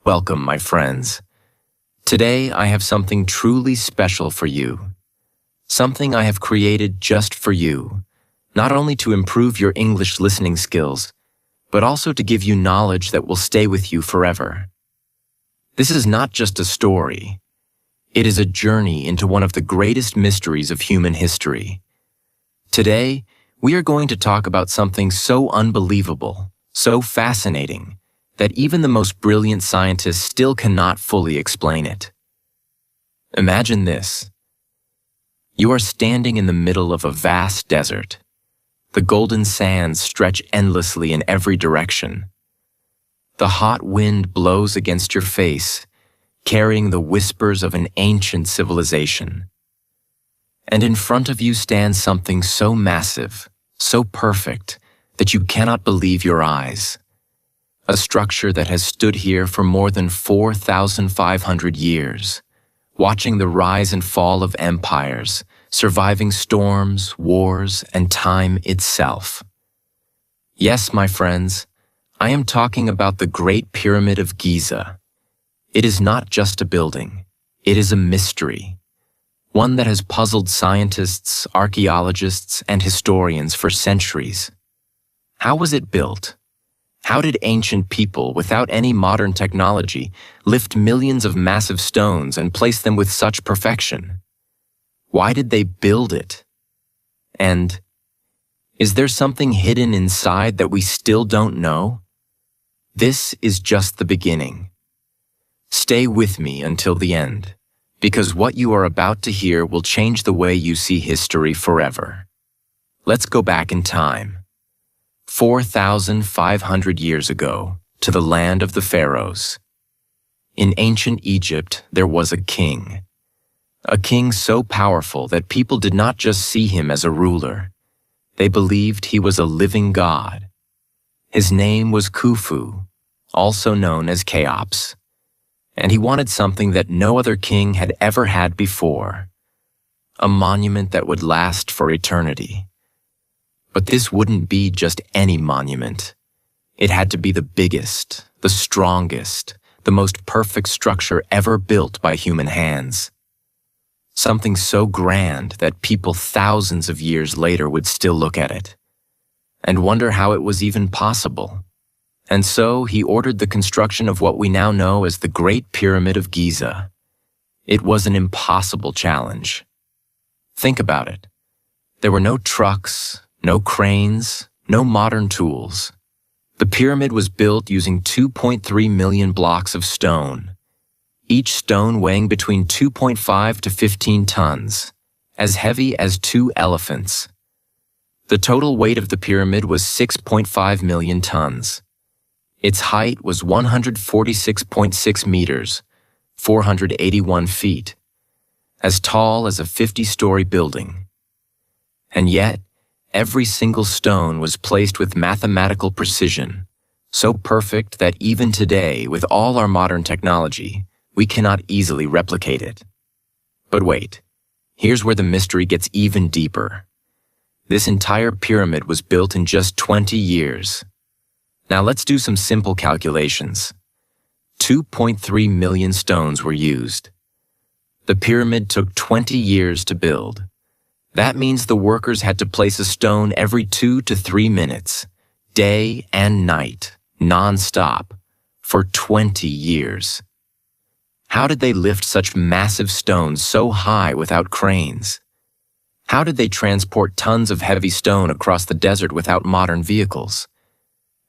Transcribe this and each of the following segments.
Welcome, my friends. Today I have something truly special for you. Something I have created just for you, not only to improve your English listening skills, but also to give you knowledge that will stay with you forever. This is not just a story. It is a journey into one of the greatest mysteries of human history. Today, we are going to talk about something so unbelievable, so fascinating, that even the most brilliant scientists still cannot fully explain it. Imagine this. You are standing in the middle of a vast desert. The golden sands stretch endlessly in every direction. The hot wind blows against your face, carrying the whispers of an ancient civilization. And in front of you stands something so massive, so perfect, that you cannot believe your eyes. A structure that has stood here for more than 4,500 years, watching the rise and fall of empires, surviving storms, wars, and time itself. Yes, my friends, I am talking about the Great Pyramid of Giza. It is not just a building, it is a mystery, one that has puzzled scientists, archaeologists, and historians for centuries. How was it built? How did ancient people, without any modern technology, lift millions of massive stones and place them with such perfection? Why did they build it? And is there something hidden inside that we still don't know? This is just the beginning. Stay with me until the end, because what you are about to hear will change the way you see history forever. Let's go back in time. 4,500 years ago, to the land of the pharaohs. In ancient Egypt, there was a king so powerful that people did not just see him as a ruler. They believed he was a living god. His name was Khufu, also known as Cheops, and he wanted something that no other king had ever had before, a monument that would last for eternity. But this wouldn't be just any monument. It had to be the biggest, the strongest, the most perfect structure ever built by human hands. Something so grand that people thousands of years later would still look at it and wonder how it was even possible. And so he ordered the construction of what we now know as the Great Pyramid of Giza. It was an impossible challenge. Think about it. There were no trucks, no cranes, no modern tools. The pyramid was built using 2.3 million blocks of stone, each stone weighing between 2.5 to 15 tons, as heavy as 2 elephants. The total weight of the pyramid was 6.5 million tons. Its height was 146.6 meters, 481 feet, as tall as a 50-story building. And yet, every single stone was placed with mathematical precision, so perfect that even today, with all our modern technology, we cannot easily replicate it. But wait, here's where the mystery gets even deeper. This entire pyramid was built in just 20 years. Now let's do some simple calculations. 2.3 million stones were used. The pyramid took 20 years to build. That means the workers had to place a stone every 2 to 3 minutes, day and night, non-stop, for 20 years. How did they lift such massive stones so high without cranes? How did they transport tons of heavy stone across the desert without modern vehicles?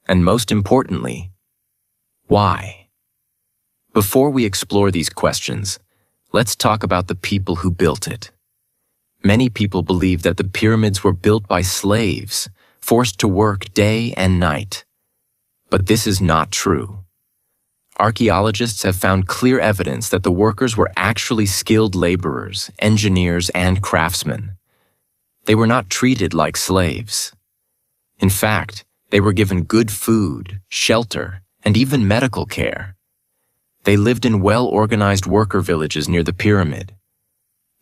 And most importantly, why? Before we explore these questions, let's talk about the people who built it. Many people believe that the pyramids were built by slaves, forced to work day and night. But this is not true. Archaeologists have found clear evidence that the workers were actually skilled laborers, engineers, and craftsmen. They were not treated like slaves. In fact, they were given good food, shelter, and even medical care. They lived in well-organized worker villages near the pyramid.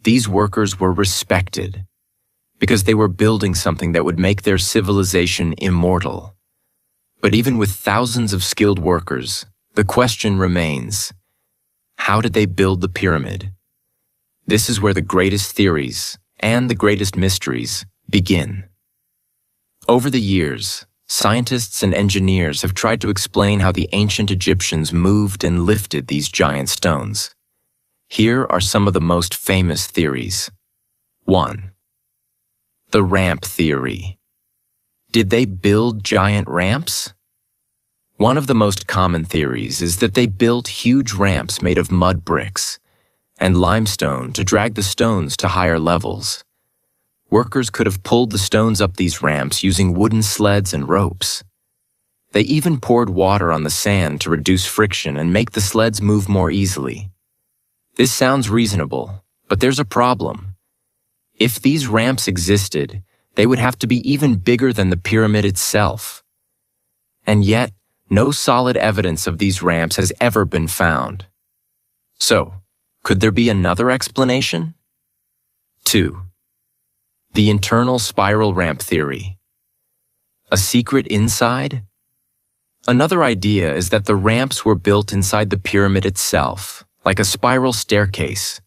These workers were respected because they were building something that would make their civilization immortal. But even with thousands of skilled workers, The question remains, how did they build the pyramid? This is where the greatest theories and the greatest mysteries begin. Over the years, scientists and engineers have tried to explain how the ancient Egyptians moved and lifted these giant stones. Here are some of the most famous theories. 1. The ramp theory. Did they build giant ramps? One of the most common theories is that they built huge ramps made of mud bricks and limestone to drag the stones to higher levels. Workers could have pulled the stones up these ramps using wooden sleds and ropes. They even poured water on the sand to reduce friction and make the sleds move more easily. This sounds reasonable, but there's a problem. If these ramps existed, they would have to be even bigger than the pyramid itself. And yet, no solid evidence of these ramps has ever been found. So, could there be another explanation? 2. The internal spiral ramp theory. A secret inside? Another idea is that the ramps were built inside the pyramid itself, like a spiral staircase.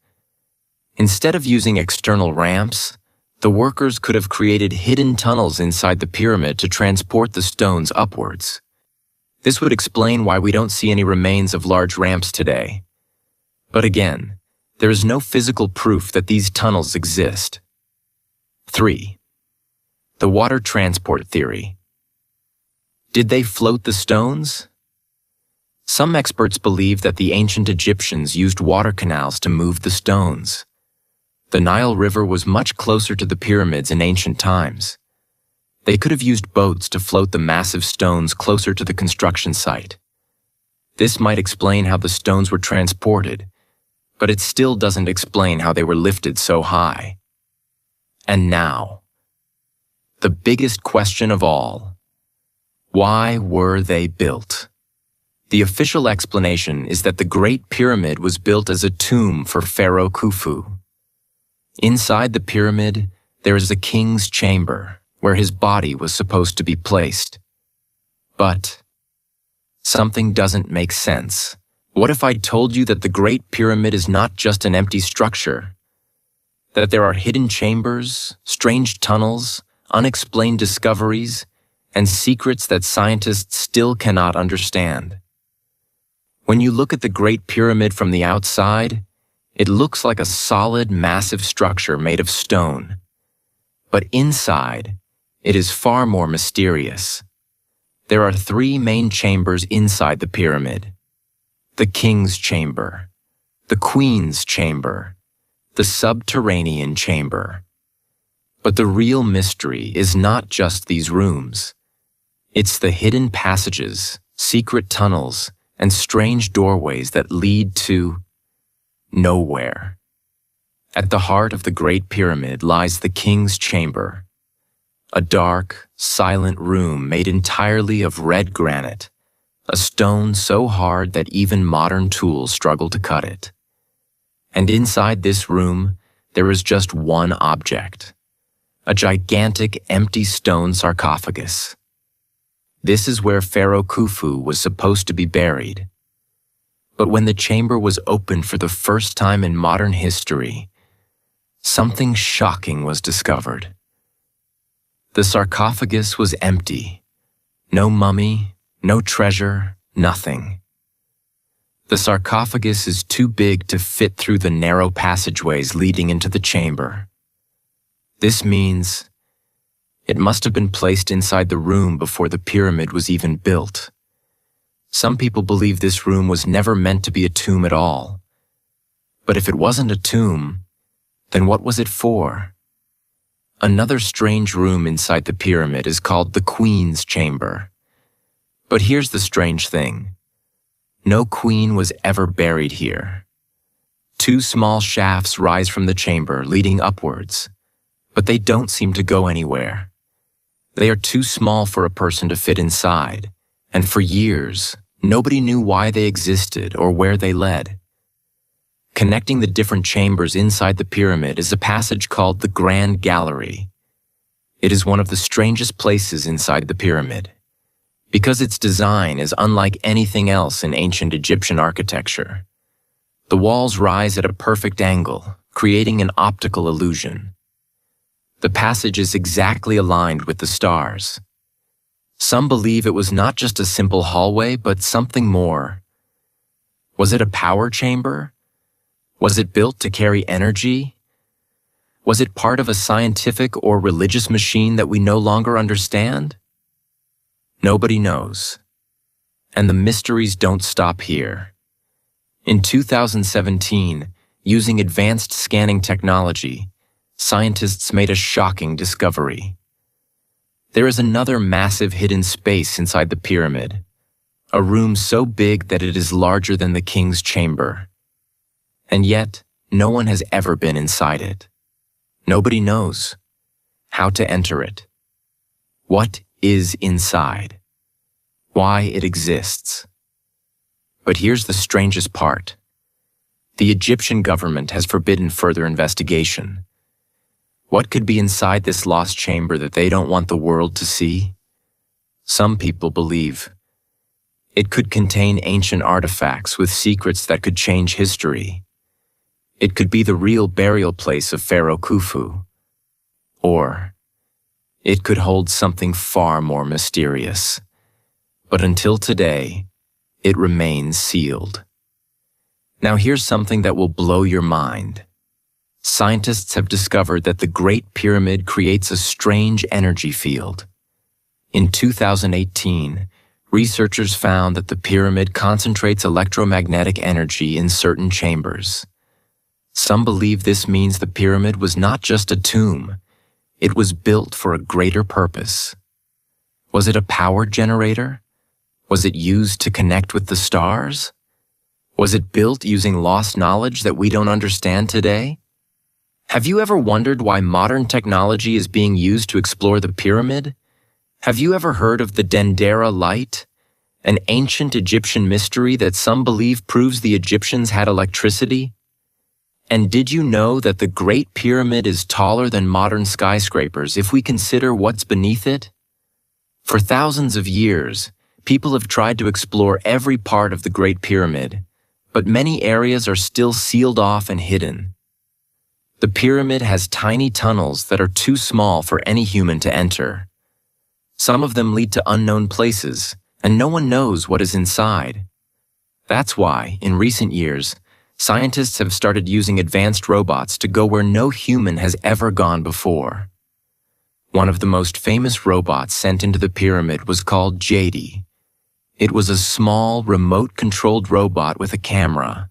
Instead of using external ramps, the workers could have created hidden tunnels inside the pyramid to transport the stones upwards. This would explain why we don't see any remains of large ramps today. But again, there is no physical proof that these tunnels exist. 3. The water transport theory. Did they float the stones? Some experts believe that the ancient Egyptians used water canals to move the stones. The Nile River was much closer to the pyramids in ancient times. They could have used boats to float the massive stones closer to the construction site. This might explain how the stones were transported, but it still doesn't explain how they were lifted so high. And now, the biggest question of all. Why were they built? The official explanation is that the Great Pyramid was built as a tomb for Pharaoh Khufu. Inside the pyramid, there is a king's chamber where his body was supposed to be placed. But something doesn't make sense. What if I told you that the Great Pyramid is not just an empty structure? That there are hidden chambers, strange tunnels, unexplained discoveries, and secrets that scientists still cannot understand. When you look at the Great Pyramid from the outside, it looks like a solid, massive structure made of stone. But inside, it is far more mysterious. There are 3 main chambers inside the pyramid: the King's Chamber, the Queen's Chamber, the Subterranean Chamber. But the real mystery is not just these rooms. It's the hidden passages, secret tunnels, and strange doorways that lead to nowhere. At the heart of the Great Pyramid lies the King's Chamber, a dark, silent room made entirely of red granite, a stone so hard that even modern tools struggle to cut it. And inside this room, there is just one object, a gigantic empty stone sarcophagus. This is where Pharaoh Khufu was supposed to be buried. But when the chamber was opened for the first time in modern history, something shocking was discovered. The sarcophagus was empty. No mummy, no treasure, nothing. The sarcophagus is too big to fit through the narrow passageways leading into the chamber. This means it must have been placed inside the room before the pyramid was even built. Some people believe this room was never meant to be a tomb at all. But if it wasn't a tomb, then what was it for? Another strange room inside the pyramid is called the Queen's Chamber. But here's the strange thing. No queen was ever buried here. 2 small shafts rise from the chamber, leading upwards, but they don't seem to go anywhere. They are too small for a person to fit inside, and for years, nobody knew why they existed or where they led. Connecting the different chambers inside the pyramid is a passage called the Grand Gallery. It is one of the strangest places inside the pyramid. because its design is unlike anything else in ancient Egyptian architecture. The walls rise at a perfect angle, creating an optical illusion. The passage is exactly aligned with the stars. Some believe it was not just a simple hallway, but something more. Was it a power chamber? Was it built to carry energy? Was it part of a scientific or religious machine that we no longer understand? Nobody knows. And the mysteries don't stop here. In 2017, using advanced scanning technology, scientists made a shocking discovery. There is another massive hidden space inside the pyramid, a room so big that it is larger than the king's chamber. And yet, no one has ever been inside it. Nobody knows how to enter it, what is inside, why it exists. But here's the strangest part. The Egyptian government has forbidden further investigation. What could be inside this lost chamber that they don't want the world to see? Some people believe it could contain ancient artifacts with secrets that could change history. It could be the real burial place of Pharaoh Khufu. Or it could hold something far more mysterious. But until today, it remains sealed. Now here's something that will blow your mind. Scientists have discovered that the Great Pyramid creates a strange energy field. In 2018, researchers found that the pyramid concentrates electromagnetic energy in certain chambers. Some believe this means the pyramid was not just a tomb, it was built for a greater purpose. Was it a power generator? Was it used to connect with the stars? Was it built using lost knowledge that we don't understand today? Have you ever wondered why modern technology is being used to explore the pyramid? Have you ever heard of the Dendera light, an ancient Egyptian mystery that some believe proves the Egyptians had electricity? And did you know that the Great Pyramid is taller than modern skyscrapers if we consider what's beneath it? For thousands of years, people have tried to explore every part of the Great Pyramid, but many areas are still sealed off and hidden. The pyramid has tiny tunnels that are too small for any human to enter. Some of them lead to unknown places, and no one knows what is inside. That's why, in recent years, scientists have started using advanced robots to go where no human has ever gone before. One of the most famous robots sent into the pyramid was called JD. It was a small, remote-controlled robot with a camera,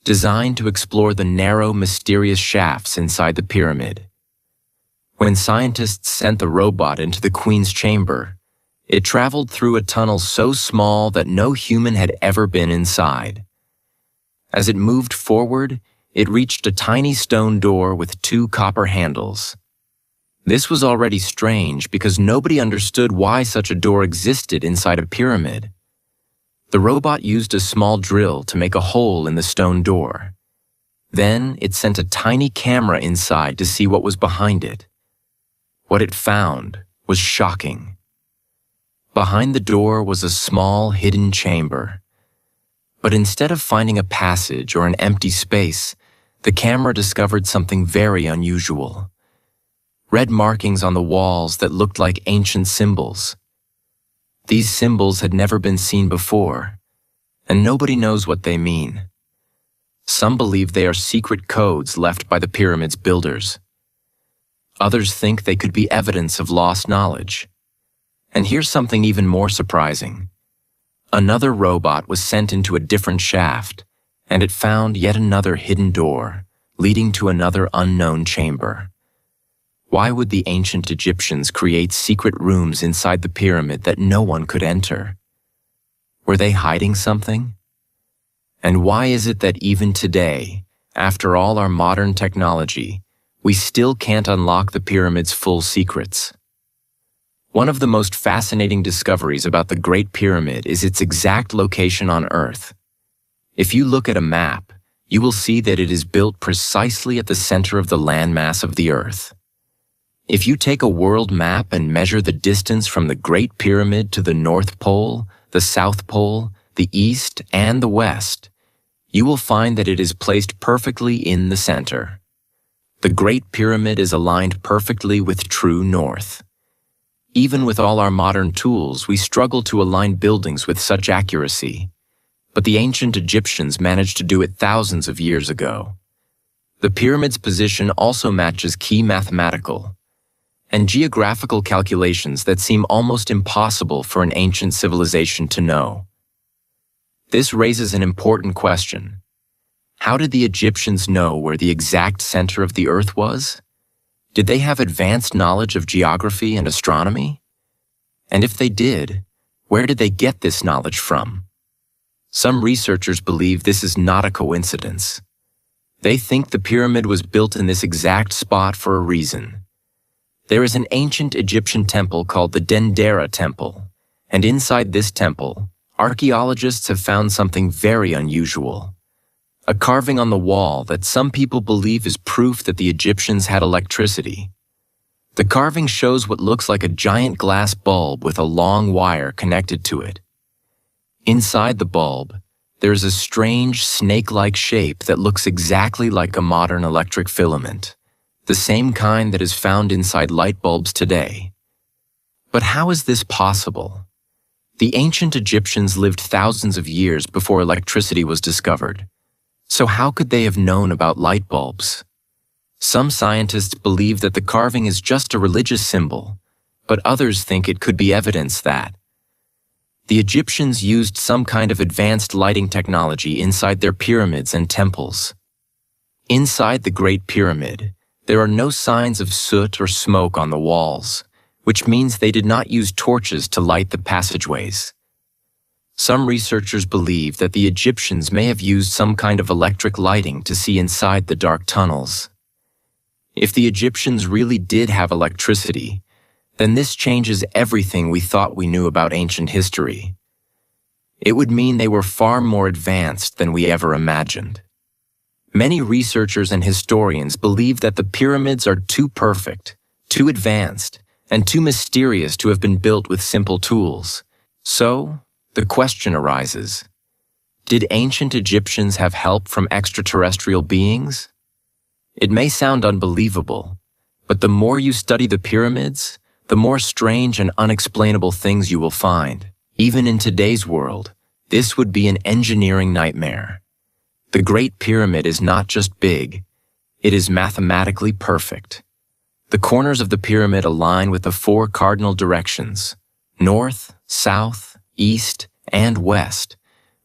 designed to explore the narrow, mysterious shafts inside the pyramid. When scientists sent the robot into the Queen's chamber, it traveled through a tunnel so small that no human had ever been inside. As it moved forward, it reached a tiny stone door with 2 copper handles. This was already strange because nobody understood why such a door existed inside a pyramid. The robot used a small drill to make a hole in the stone door. Then it sent a tiny camera inside to see what was behind it. What it found was shocking. Behind the door was a small, hidden chamber. But instead of finding a passage or an empty space, the camera discovered something very unusual. Red markings on the walls that looked like ancient symbols. These symbols had never been seen before, and nobody knows what they mean. Some believe they are secret codes left by the pyramid's builders. Others think they could be evidence of lost knowledge. And here's something even more surprising. Another robot was sent into a different shaft, and it found yet another hidden door, leading to another unknown chamber. Why would the ancient Egyptians create secret rooms inside the pyramid that no one could enter? Were they hiding something? And why is it that even today, after all our modern technology, we still can't unlock the pyramid's full secrets? One of the most fascinating discoveries about the Great Pyramid is its exact location on Earth. If you look at a map, you will see that it is built precisely at the center of the landmass of the Earth. If you take a world map and measure the distance from the Great Pyramid to the North Pole, the South Pole, the East, and the West, you will find that it is placed perfectly in the center. The Great Pyramid is aligned perfectly with true north. Even with all our modern tools, we struggle to align buildings with such accuracy. But the ancient Egyptians managed to do it thousands of years ago. The pyramid's position also matches key mathematical and geographical calculations that seem almost impossible for an ancient civilization to know. This raises an important question. How did the Egyptians know where the exact center of the earth was? Did they have advanced knowledge of geography and astronomy? And if they did, where did they get this knowledge from? Some researchers believe this is not a coincidence. They think the pyramid was built in this exact spot for a reason. There is an ancient Egyptian temple called the Dendera Temple, and inside this temple, archaeologists have found something very unusual. A carving on the wall that some people believe is proof that the Egyptians had electricity. The carving shows what looks like a giant glass bulb with a long wire connected to it. Inside the bulb, there is a strange snake-like shape that looks exactly like a modern electric filament, the same kind that is found inside light bulbs today. But how is this possible? The ancient Egyptians lived thousands of years before electricity was discovered. So how could they have known about light bulbs? Some scientists believe that the carving is just a religious symbol, but others think it could be evidence that the Egyptians used some kind of advanced lighting technology inside their pyramids and temples. Inside the Great Pyramid, there are no signs of soot or smoke on the walls, which means they did not use torches to light the passageways. Some researchers believe that the Egyptians may have used some kind of electric lighting to see inside the dark tunnels. If the Egyptians really did have electricity, then this changes everything we thought we knew about ancient history. It would mean they were far more advanced than we ever imagined. Many researchers and historians believe that the pyramids are too perfect, too advanced, and too mysterious to have been built with simple tools. So, the question arises, did ancient Egyptians have help from extraterrestrial beings? It may sound unbelievable, but the more you study the pyramids, the more strange and unexplainable things you will find. Even in today's world, this would be an engineering nightmare. The Great Pyramid is not just big, it is mathematically perfect. The corners of the pyramid align with the 4 cardinal directions, north, south, east, and west,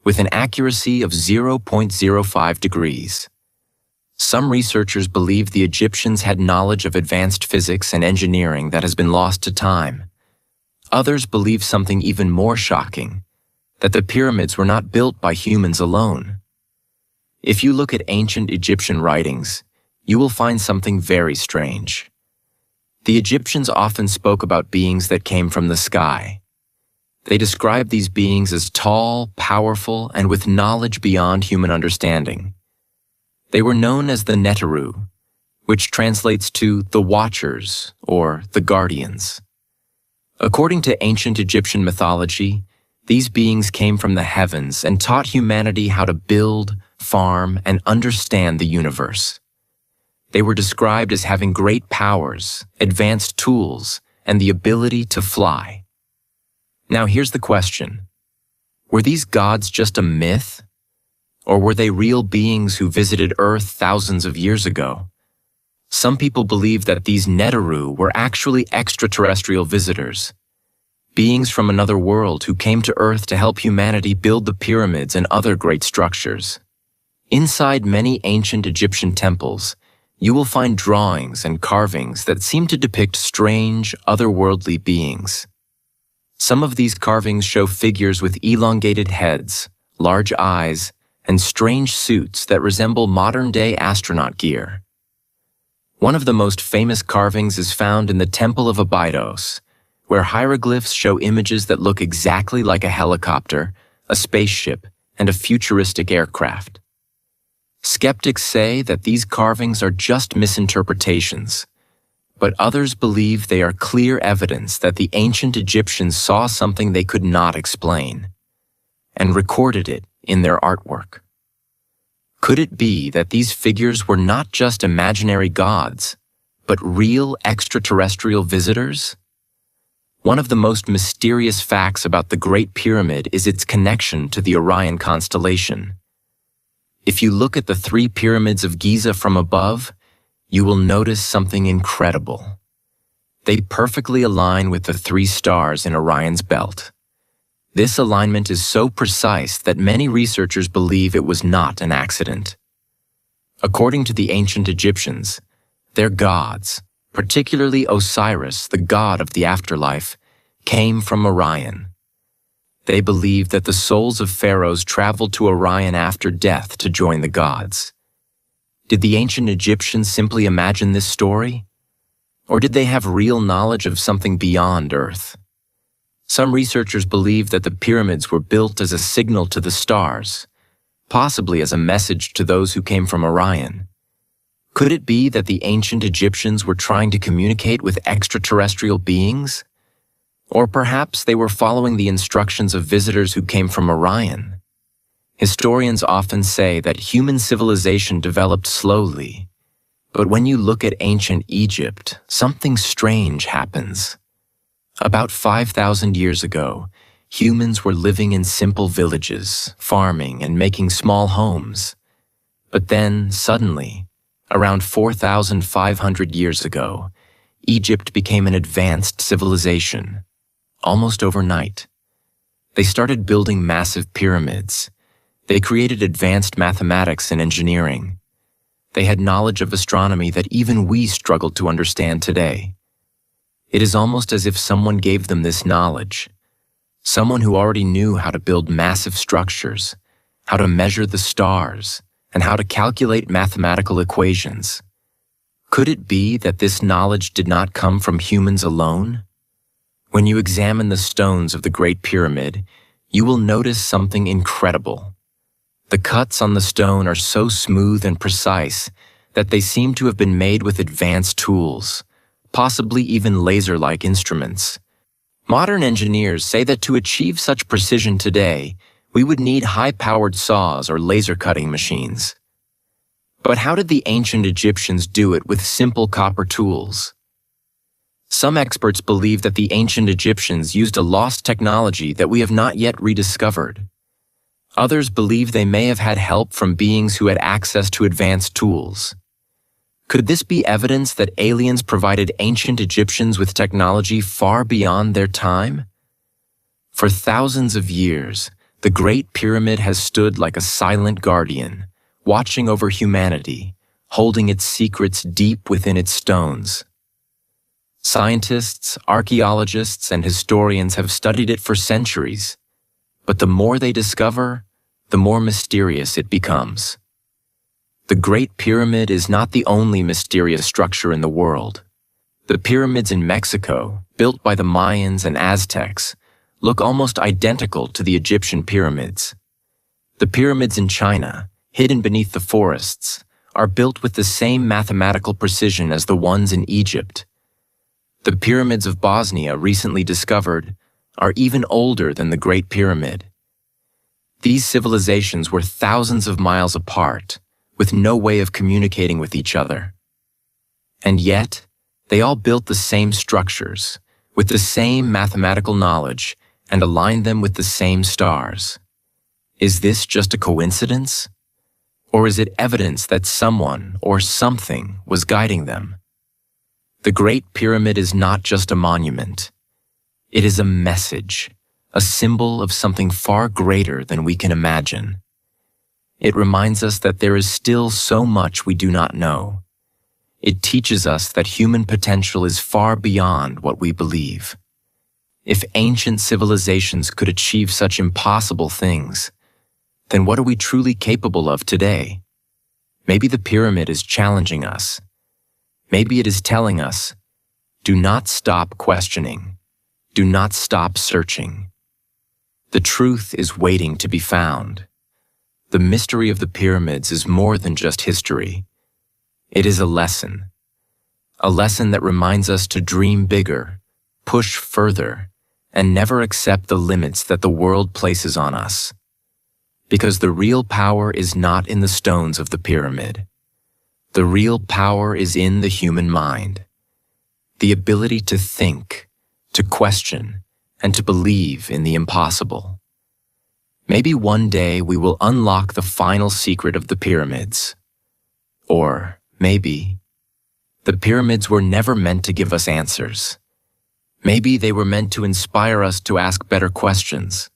with an accuracy of 0.05 degrees. Some researchers believe the Egyptians had knowledge of advanced physics and engineering that has been lost to time. Others believe something even more shocking, that the pyramids were not built by humans alone. If you look at ancient Egyptian writings, you will find something very strange. The Egyptians often spoke about beings that came from the sky. They described these beings as tall, powerful, and with knowledge beyond human understanding. They were known as the Neteru, which translates to the Watchers or the Guardians. According to ancient Egyptian mythology, these beings came from the heavens and taught humanity how to build, farm, and understand the universe. They were described as having great powers, advanced tools, and the ability to fly. Now here's the question. Were these gods just a myth? Or were they real beings who visited Earth thousands of years ago? Some people believe that these Neteru were actually extraterrestrial visitors, beings from another world who came to Earth to help humanity build the pyramids and other great structures. Inside many ancient Egyptian temples, you will find drawings and carvings that seem to depict strange, otherworldly beings. Some of these carvings show figures with elongated heads, large eyes, and strange suits that resemble modern-day astronaut gear. One of the most famous carvings is found in the Temple of Abydos, where hieroglyphs show images that look exactly like a helicopter, a spaceship, and a futuristic aircraft. Skeptics say that these carvings are just misinterpretations, but others believe they are clear evidence that the ancient Egyptians saw something they could not explain and recorded it in their artwork. Could it be that these figures were not just imaginary gods, but real extraterrestrial visitors? One of the most mysterious facts about the Great Pyramid is its connection to the Orion constellation. If you look at the 3 pyramids of Giza from above, you will notice something incredible. They perfectly align with the 3 stars in Orion's belt. This alignment is so precise that many researchers believe it was not an accident. According to the ancient Egyptians, their gods, particularly Osiris, the god of the afterlife, came from Orion. They believed that the souls of pharaohs traveled to Orion after death to join the gods. Did the ancient Egyptians simply imagine this story? Or did they have real knowledge of something beyond Earth? Some researchers believe that the pyramids were built as a signal to the stars, possibly as a message to those who came from Orion. Could it be that the ancient Egyptians were trying to communicate with extraterrestrial beings? Or perhaps they were following the instructions of visitors who came from Orion? Historians often say that human civilization developed slowly, but when you look at ancient Egypt, something strange happens. About 5,000 years ago, humans were living in simple villages, farming and making small homes. But then, suddenly, around 4,500 years ago, Egypt became an advanced civilization, almost overnight. They started building massive pyramids. They created advanced mathematics and engineering. They had knowledge of astronomy that even we struggle to understand today. It is almost as if someone gave them this knowledge, someone who already knew how to build massive structures, how to measure the stars, and how to calculate mathematical equations. Could it be that this knowledge did not come from humans alone? When you examine the stones of the Great Pyramid, you will notice something incredible. The cuts on the stone are so smooth and precise that they seem to have been made with advanced tools, possibly even laser-like instruments. Modern engineers say that to achieve such precision today, we would need high-powered saws or laser-cutting machines. But how did the ancient Egyptians do it with simple copper tools? Some experts believe that the ancient Egyptians used a lost technology that we have not yet rediscovered. Others believe they may have had help from beings who had access to advanced tools. Could this be evidence that aliens provided ancient Egyptians with technology far beyond their time? For thousands of years, the Great Pyramid has stood like a silent guardian, watching over humanity, holding its secrets deep within its stones. Scientists, archaeologists, and historians have studied it for centuries, but the more they discover, the more mysterious it becomes. The Great Pyramid is not the only mysterious structure in the world. The pyramids in Mexico, built by the Mayans and Aztecs, look almost identical to the Egyptian pyramids. The pyramids in China, hidden beneath the forests, are built with the same mathematical precision as the ones in Egypt. The pyramids of Bosnia, recently discovered, are even older than the Great Pyramid. These civilizations were thousands of miles apart, with no way of communicating with each other. And yet, they all built the same structures, with the same mathematical knowledge, and aligned them with the same stars. Is this just a coincidence? Or is it evidence that someone or something was guiding them? The Great Pyramid is not just a monument. It is a message, a symbol of something far greater than we can imagine. It reminds us that there is still so much we do not know. It teaches us that human potential is far beyond what we believe. If ancient civilizations could achieve such impossible things, then what are we truly capable of today? Maybe the pyramid is challenging us. Maybe it is telling us, do not stop questioning. Do not stop searching. The truth is waiting to be found. The mystery of the pyramids is more than just history. It is a lesson a lesson that reminds us to dream bigger, push further, and never accept the limits that the world places on us. Because the real power is not in the stones of the pyramid. The real power is in the human mind. The ability to think, to question, and to believe in the impossible. Maybe one day we will unlock the final secret of the pyramids. Or maybe the pyramids were never meant to give us answers. Maybe they were meant to inspire us to ask better questions,